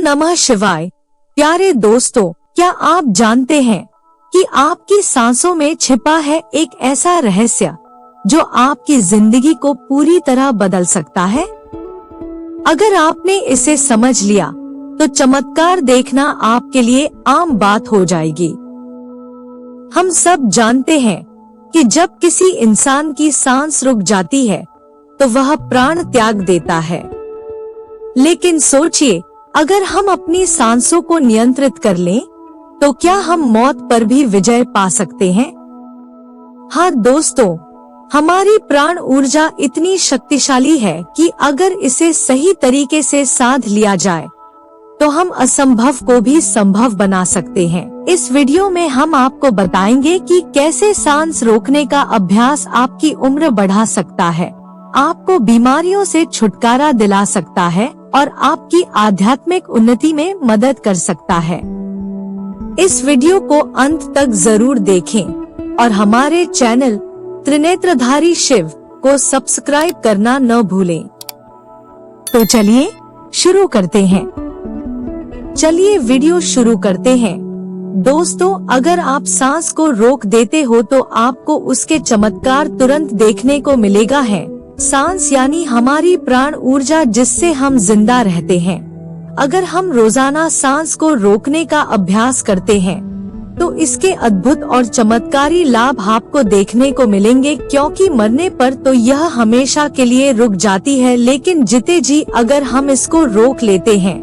नमः शिवाय। प्यारे दोस्तों, क्या आप जानते हैं कि आपकी सांसों में छिपा है एक ऐसा रहस्य जो आपकी जिंदगी को पूरी तरह बदल सकता है। अगर आपने इसे समझ लिया तो चमत्कार देखना आपके लिए आम बात हो जाएगी। हम सब जानते हैं कि जब किसी इंसान की सांस रुक जाती है तो वह प्राण त्याग देता है। लेकिन सोचिए, अगर हम अपनी सांसों को नियंत्रित कर लें तो क्या हम मौत पर भी विजय पा सकते हैं? हाँ दोस्तों, हमारी प्राण ऊर्जा इतनी शक्तिशाली है कि अगर इसे सही तरीके से साध लिया जाए तो हम असंभव को भी संभव बना सकते हैं। इस वीडियो में हम आपको बताएंगे कि कैसे सांस रोकने का अभ्यास आपकी उम्र बढ़ा सकता है, आपको बीमारियों से छुटकारा दिला सकता है और आपकी आध्यात्मिक उन्नति में मदद कर सकता है। इस वीडियो को अंत तक जरूर देखें और हमारे चैनल त्रिनेत्रधारी शिव को सब्सक्राइब करना न भूलें। तो चलिए शुरू करते हैं। चलिए वीडियो शुरू करते हैं। दोस्तों, अगर आप सांस को रोक देते हो तो आपको उसके चमत्कार तुरंत देखने को मिलेगा है। सांस यानी हमारी प्राण ऊर्जा जिससे हम जिंदा रहते हैं। अगर हम रोजाना सांस को रोकने का अभ्यास करते हैं तो इसके अद्भुत और चमत्कारी लाभ आपको देखने को मिलेंगे, क्योंकि मरने पर तो यह हमेशा के लिए रुक जाती है, लेकिन जीते जी अगर हम इसको रोक लेते हैं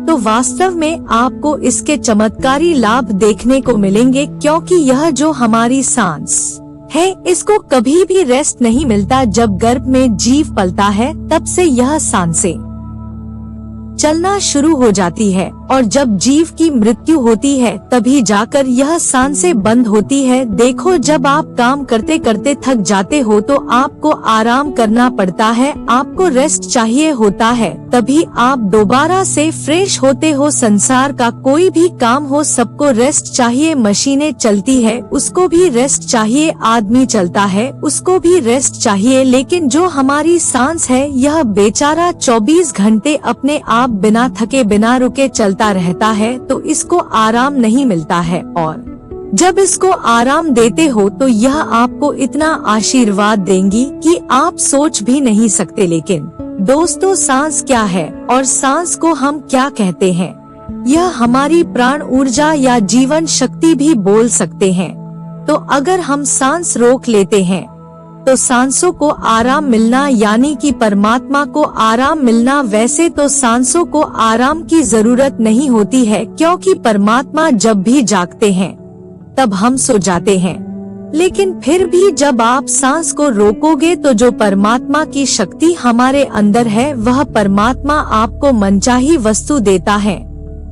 तो वास्तव में आपको इसके चमत्कारी लाभ देखने को मिलेंगे, क्योंकि यह जो हमारी सांस है इसको कभी भी रेस्ट नहीं मिलता। जब गर्भ में जीव पलता है तब से यह सांसें चलना शुरू हो जाती है और जब जीव की मृत्यु होती है तभी जाकर यह सांसें बंद होती है। देखो, जब आप काम करते करते थक जाते हो तो आपको आराम करना पड़ता है, आपको रेस्ट चाहिए होता है, तभी आप दोबारा से फ्रेश होते हो। संसार का कोई भी काम हो, सबको रेस्ट चाहिए। मशीनें चलती है, उसको भी रेस्ट चाहिए। आदमी चलता है, उसको भी रेस्ट चाहिए। लेकिन जो हमारी सांस है यह बेचारा 24 घंटे अपने आप बिना थके बिना रुके चलता रहता है, तो इसको आराम नहीं मिलता है। और जब इसको आराम देते हो तो यह आपको इतना आशीर्वाद देंगी कि आप सोच भी नहीं सकते। लेकिन दोस्तों, सांस क्या है और सांस को हम क्या कहते हैं? यह हमारी प्राण ऊर्जा या जीवन शक्ति भी बोल सकते हैं। तो अगर हम सांस रोक लेते हैं तो सांसों को आराम मिलना यानी कि परमात्मा को आराम मिलना। वैसे तो सांसों को आराम की जरूरत नहीं होती है, क्योंकि परमात्मा जब भी जागते हैं तब हम सो जाते हैं। लेकिन फिर भी जब आप सांस को रोकोगे तो जो परमात्मा की शक्ति हमारे अंदर है वह परमात्मा आपको मनचाही वस्तु देता है।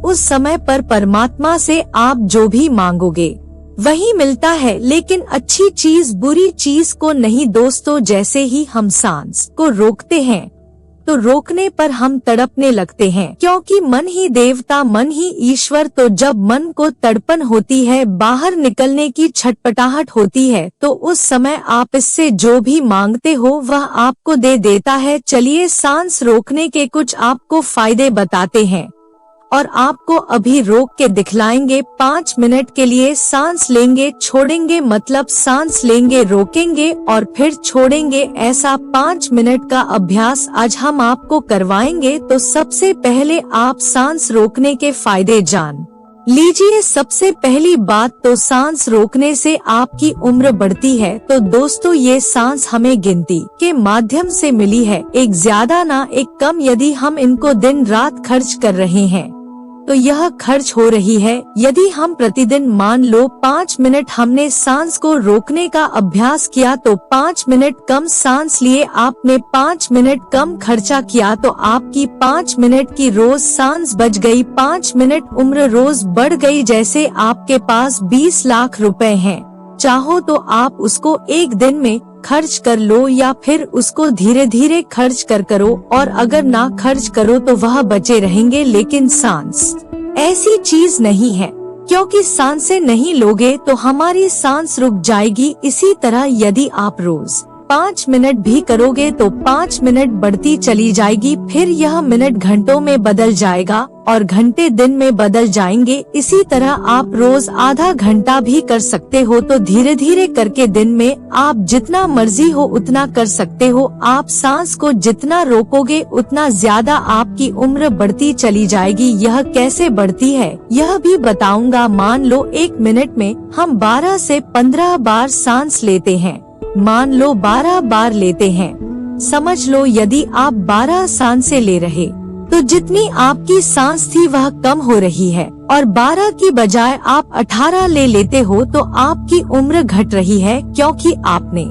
उस समय पर परमात्मा से आप जो भी मांगोगे वही मिलता है, लेकिन अच्छी चीज बुरी चीज को नहीं। दोस्तों, जैसे ही हम सांस को रोकते हैं तो रोकने पर हम तड़पने लगते हैं, क्योंकि मन ही देवता, मन ही ईश्वर। तो जब मन को तड़पन होती है, बाहर निकलने की छटपटाहट होती है, तो उस समय आप इससे जो भी मांगते हो वह आपको दे देता है। चलिए सांस रोकने के कुछ आपको फायदे बताते हैं और आपको अभी रोक के दिखलाएंगे। 5 मिनट के लिए सांस लेंगे, छोड़ेंगे, मतलब सांस लेंगे, रोकेंगे और फिर छोड़ेंगे। ऐसा 5 मिनट का अभ्यास आज हम आपको करवाएंगे। तो सबसे पहले आप सांस रोकने के फायदे जान लीजिए। सबसे पहली बात तो सांस रोकने से आपकी उम्र बढ़ती है। तो दोस्तों, ये सांस हमें गिनती के माध्यम से मिली है, एक ज्यादा ना एक कम। यदि हम इनको दिन रात खर्च कर रहे हैं तो यह खर्च हो रही है। यदि हम प्रतिदिन मान लो 5 मिनट हमने सांस को रोकने का अभ्यास किया तो 5 मिनट कम सांस लिए, आपने 5 मिनट कम खर्चा किया तो आपकी 5 मिनट की रोज सांस बच गई। 5 मिनट उम्र रोज बढ़ गई। जैसे आपके पास 20 लाख रुपए हैं, चाहो तो आप उसको एक दिन में खर्च कर लो या फिर उसको धीरे धीरे खर्च करो, और अगर ना खर्च करो तो वह बचे रहेंगे। लेकिन सांस ऐसी चीज नहीं है, क्योंकि सांसें नहीं लोगे तो हमारी सांस रुक जाएगी। इसी तरह यदि आप रोज 5 मिनट भी करोगे तो 5 मिनट बढ़ती चली जाएगी, फिर यह मिनट घंटों में बदल जाएगा और घंटे दिन में बदल जाएंगे। इसी तरह आप रोज आधा घंटा भी कर सकते हो। तो धीरे धीरे करके दिन में आप जितना मर्जी हो उतना कर सकते हो। आप सांस को जितना रोकोगे उतना ज्यादा आपकी उम्र बढ़ती चली जाएगी। यह कैसे बढ़ती है यह भी बताऊंगा। मान लो 1 मिनट में हम 12 से 15 बार सांस लेते हैं। मान लो 12 बार लेते हैं। समझ लो यदि आप 12 सांसें ले रहे तो जितनी आपकी सांस थी वह कम हो रही है, और 12 की बजाय आप 18 ले लेते हो तो आपकी उम्र घट रही है, क्योंकि आपने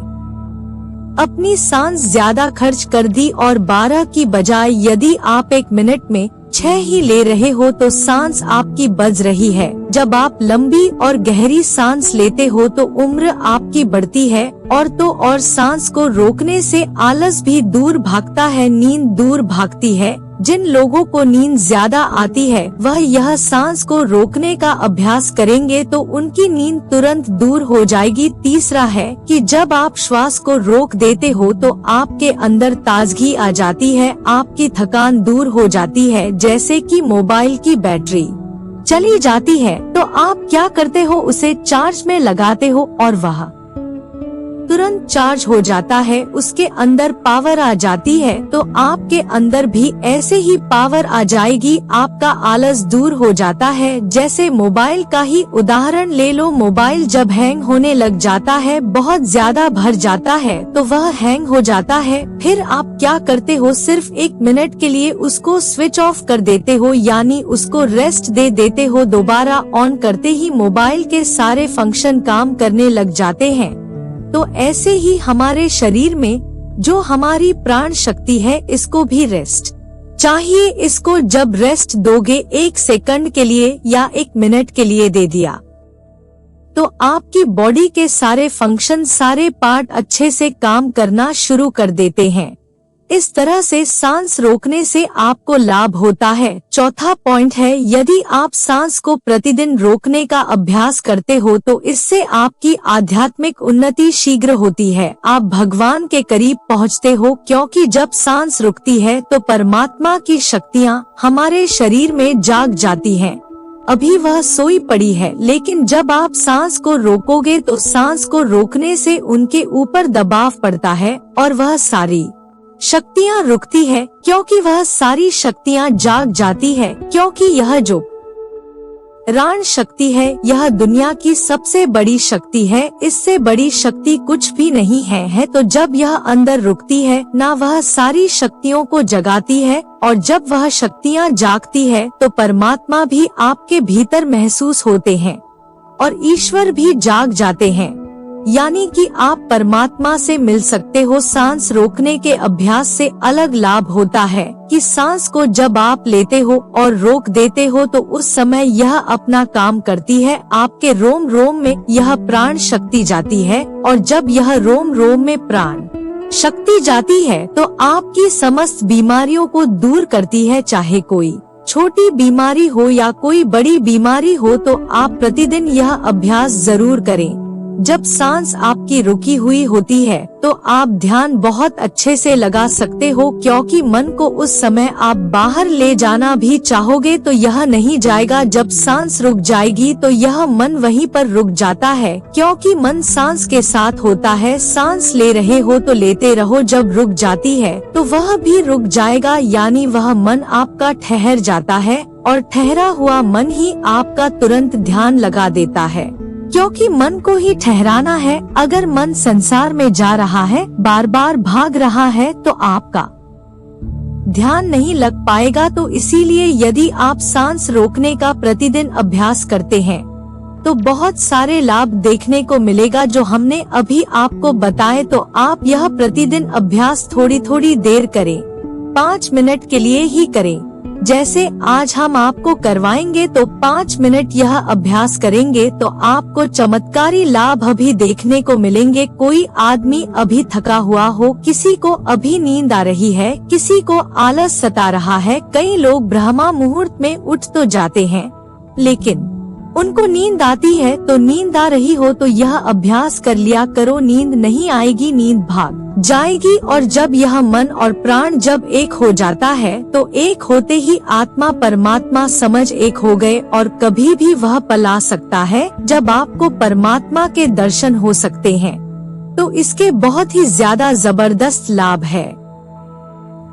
अपनी सांस ज्यादा खर्च कर दी। और 12 की बजाय यदि आप 1 मिनट में 6 ही ले रहे हो तो सांस आपकी बच रही है। जब आप लंबी और गहरी सांस लेते हो तो उम्र आपकी बढ़ती है। और सांस को रोकने से आलस भी दूर भागता है, नींद दूर भागती है। जिन लोगों को नींद ज्यादा आती है वह यह सांस को रोकने का अभ्यास करेंगे तो उनकी नींद तुरंत दूर हो जाएगी। तीसरा है कि जब आप श्वास को रोक देते हो तो आपके अंदर ताजगी आ जाती है, आपकी थकान दूर हो जाती है। जैसे कि मोबाइल की बैटरी चली जाती है तो आप क्या करते हो, उसे चार्ज में लगाते हो और वह तुरंत चार्ज हो जाता है, उसके अंदर पावर आ जाती है। तो आपके अंदर भी ऐसे ही पावर आ जाएगी, आपका आलस दूर हो जाता है। जैसे मोबाइल का ही उदाहरण ले लो। मोबाइल जब हैंग होने लग जाता है, बहुत ज्यादा भर जाता है तो वह हैंग हो जाता है। फिर आप क्या करते हो, सिर्फ 1 मिनट के लिए उसको स्विच ऑफ कर देते हो, यानी उसको रेस्ट दे देते हो। दोबारा ऑन करते ही मोबाइल के सारे फंक्शन काम करने लग जाते हैं। तो ऐसे ही हमारे शरीर में जो हमारी प्राण शक्ति है इसको भी रेस्ट चाहिए। इसको जब रेस्ट दोगे 1 सेकंड के लिए या 1 मिनट के लिए दे दिया तो आपकी बॉडी के सारे फंक्शन, सारे पार्ट अच्छे से काम करना शुरू कर देते हैं। इस तरह से सांस रोकने से आपको लाभ होता है। चौथा पॉइंट है, यदि आप सांस को प्रतिदिन रोकने का अभ्यास करते हो तो इससे आपकी आध्यात्मिक उन्नति शीघ्र होती है। आप भगवान के करीब पहुंचते हो, क्योंकि जब सांस रुकती है तो परमात्मा की शक्तियां हमारे शरीर में जाग जाती हैं। अभी वह सोई पड़ी है, लेकिन जब आप सांस को रोकोगे तो सांस को रोकने से उनके ऊपर दबाव पड़ता है और वह सारी शक्तियाँ रुकती है, क्योंकि वह सारी शक्तियाँ जाग जाती है। क्योंकि यह जो प्राण शक्ति है यह दुनिया की सबसे बड़ी शक्ति है, इससे बड़ी शक्ति कुछ भी नहीं है। तो जब यह अंदर रुकती है ना, वह सारी शक्तियों को जगाती है, और जब वह शक्तियाँ जागती है तो परमात्मा भी आपके भीतर महसूस होते हैं और ईश्वर भी जाग जाते हैं, यानी कि आप परमात्मा से मिल सकते हो। सांस रोकने के अभ्यास से अलग लाभ होता है कि सांस को जब आप लेते हो और रोक देते हो तो उस समय यह अपना काम करती है। आपके रोम रोम में यह प्राण शक्ति जाती है, और जब यह रोम रोम में प्राण शक्ति जाती है तो आपकी समस्त बीमारियों को दूर करती है। चाहे कोई छोटी बीमारी हो या कोई बड़ी बीमारी हो, तो आप प्रतिदिन यह अभ्यास जरूर करें। जब सांस आपकी रुकी हुई होती है तो आप ध्यान बहुत अच्छे से लगा सकते हो, क्योंकि मन को उस समय आप बाहर ले जाना भी चाहोगे तो यह नहीं जाएगा। जब सांस रुक जाएगी तो यह मन वहीं पर रुक जाता है, क्योंकि मन सांस के साथ होता है। सांस ले रहे हो तो लेते रहो, जब रुक जाती है तो वह भी रुक जाएगा, यानी वह मन आपका ठहर जाता है, और ठहरा हुआ मन ही आपका तुरंत ध्यान लगा देता है, क्योंकि मन को ही ठहराना है। अगर मन संसार में जा रहा है, बार बार भाग रहा है, तो आपका ध्यान नहीं लग पाएगा। तो इसीलिए यदि आप सांस रोकने का प्रतिदिन अभ्यास करते हैं तो बहुत सारे लाभ देखने को मिलेगा जो हमने अभी आपको बताए। तो आप यह प्रतिदिन अभ्यास थोड़ी थोड़ी देर करें, 5 मिनट के लिए ही करें। जैसे आज हम आपको करवाएंगे तो 5 मिनट यह अभ्यास करेंगे तो आपको चमत्कारी लाभ अभी देखने को मिलेंगे। कोई आदमी अभी थका हुआ हो, किसी को अभी नींद आ रही है, किसी को आलस सता रहा है। कई लोग ब्रह्मा मुहूर्त में उठ तो जाते हैं, लेकिन उनको नींद आती है। तो नींद आ रही हो तो यह अभ्यास कर लिया करो, नींद नहीं आएगी, नींद भाग जाएगी। और जब यह मन और प्राण जब एक हो जाता है तो एक होते ही आत्मा परमात्मा समझ एक हो गए, और कभी भी वह पला सकता है जब आपको परमात्मा के दर्शन हो सकते हैं। तो इसके बहुत ही ज्यादा जबरदस्त लाभ है,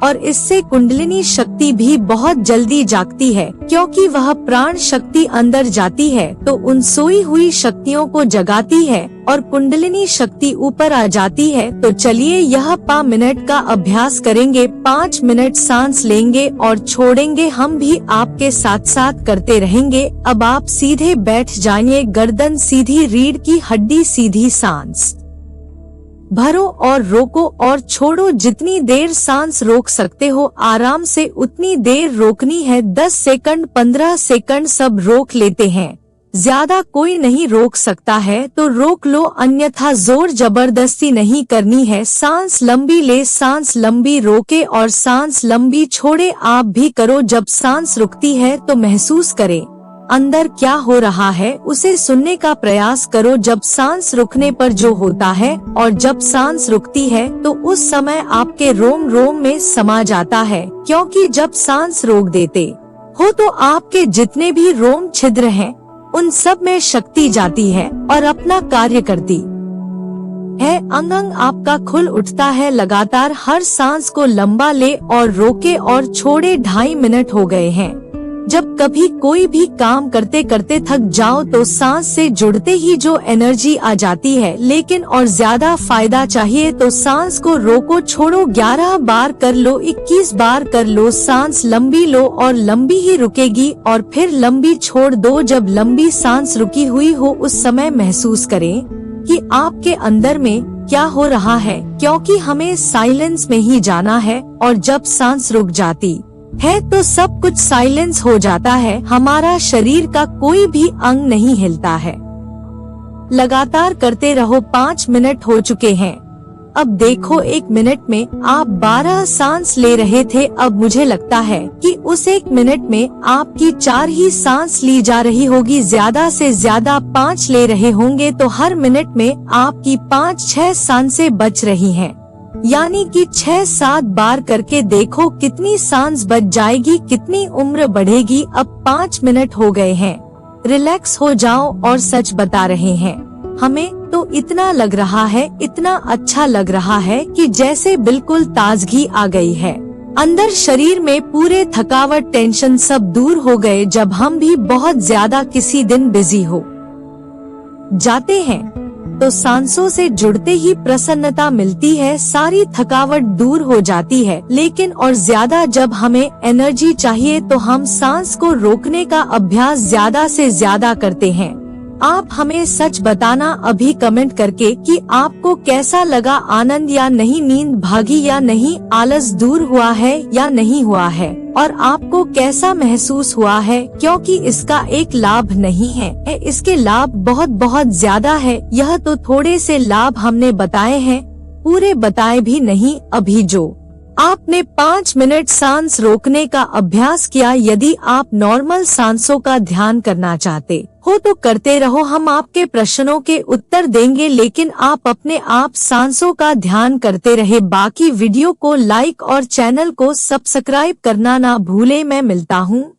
और इससे कुंडलिनी शक्ति भी बहुत जल्दी जागती है, क्योंकि वह प्राण शक्ति अंदर जाती है तो उन सोई हुई शक्तियों को जगाती है और कुंडलिनी शक्ति ऊपर आ जाती है। तो चलिए यह 5 मिनट का अभ्यास करेंगे। 5 मिनट सांस लेंगे और छोड़ेंगे, हम भी आपके साथ साथ करते रहेंगे। अब आप सीधे बैठ जाइए, गर्दन सीधी, रीढ़ की हड्डी सीधी, सांस भरो और रोको और छोड़ो। जितनी देर सांस रोक सकते हो आराम से उतनी देर रोकनी है। 10 सेकंड 15 सेकंड सब रोक लेते हैं, ज्यादा कोई नहीं रोक सकता है तो रोक लो, अन्यथा जोर जबरदस्ती नहीं करनी है। सांस लंबी ले, सांस लंबी रोके और सांस लंबी छोड़े। आप भी करो। जब सांस रुकती है तो महसूस करें अंदर क्या हो रहा है, उसे सुनने का प्रयास करो। जब सांस रुकने पर जो होता है और जब सांस रुकती है तो उस समय आपके रोम रोम में समा जाता है, क्योंकि जब सांस रोक देते हो तो आपके जितने भी रोम छिद्र हैं उन सब में शक्ति जाती है और अपना कार्य करती है। अंग अंग आपका खुल उठता है। लगातार हर सांस को लंबा ले और रोके और छोड़े। 2.5 मिनट हो गए हैं। जब कभी कोई भी काम करते करते थक जाओ तो सांस से जुड़ते ही जो एनर्जी आ जाती है, लेकिन और ज्यादा फायदा चाहिए तो सांस को रोको, छोड़ो। 11 बार कर लो, 21 बार कर लो। सांस लंबी लो और लंबी ही रुकेगी और फिर लंबी छोड़ दो। जब लंबी सांस रुकी हुई हो उस समय महसूस करें कि आपके अंदर में क्या हो रहा है, क्योंकि हमें साइलेंस में ही जाना है। और जब सांस रुक जाती है तो सब कुछ साइलेंस हो जाता है, हमारा शरीर का कोई भी अंग नहीं हिलता है। लगातार करते रहो। 5 मिनट हो चुके हैं। अब देखो 1 मिनट में आप 12 सांस ले रहे थे, अब मुझे लगता है कि उस 1 मिनट में आपकी 4 ही सांस ली जा रही होगी, ज्यादा से ज्यादा 5 ले रहे होंगे। तो हर मिनट में आपकी 5-6 सांसें बच रही हैं। यानी कि 6-7 बार करके देखो कितनी सांस बच जाएगी, कितनी उम्र बढ़ेगी। अब 5 मिनट हो गए हैं, रिलैक्स हो जाओ। और सच बता रहे हैं, हमें तो इतना लग रहा है, इतना अच्छा लग रहा है कि जैसे बिल्कुल ताजगी आ गई है अंदर शरीर में। पूरे थकावट टेंशन सब दूर हो गए। जब हम भी बहुत ज्यादा किसी दिन बिजी हो जाते हैं तो सांसों से जुड़ते ही प्रसन्नता मिलती है, सारी थकावट दूर हो जाती है। लेकिन और ज्यादा जब हमें एनर्जी चाहिए तो हम सांस को रोकने का अभ्यास ज्यादा से ज्यादा करते हैं। आप हमें सच बताना अभी कमेंट करके कि आपको कैसा लगा, आनंद या नहीं, नींद भागी या नहीं, आलस दूर हुआ है या नहीं हुआ है, और आपको कैसा महसूस हुआ है। क्योंकि इसका एक लाभ नहीं है, इसके लाभ बहुत बहुत ज्यादा है। यह तो थोड़े से लाभ हमने बताए हैं, पूरे बताए भी नहीं। अभी जो आपने 5 मिनट सांस रोकने का अभ्यास किया, यदि आप नॉर्मल सांसों का ध्यान करना चाहते हो तो करते रहो, हम आपके प्रश्नों के उत्तर देंगे। लेकिन आप अपने आप सांसों का ध्यान करते रहे। बाकी वीडियो को लाइक और चैनल को सब्सक्राइब करना ना भूले। मैं मिलता हूँ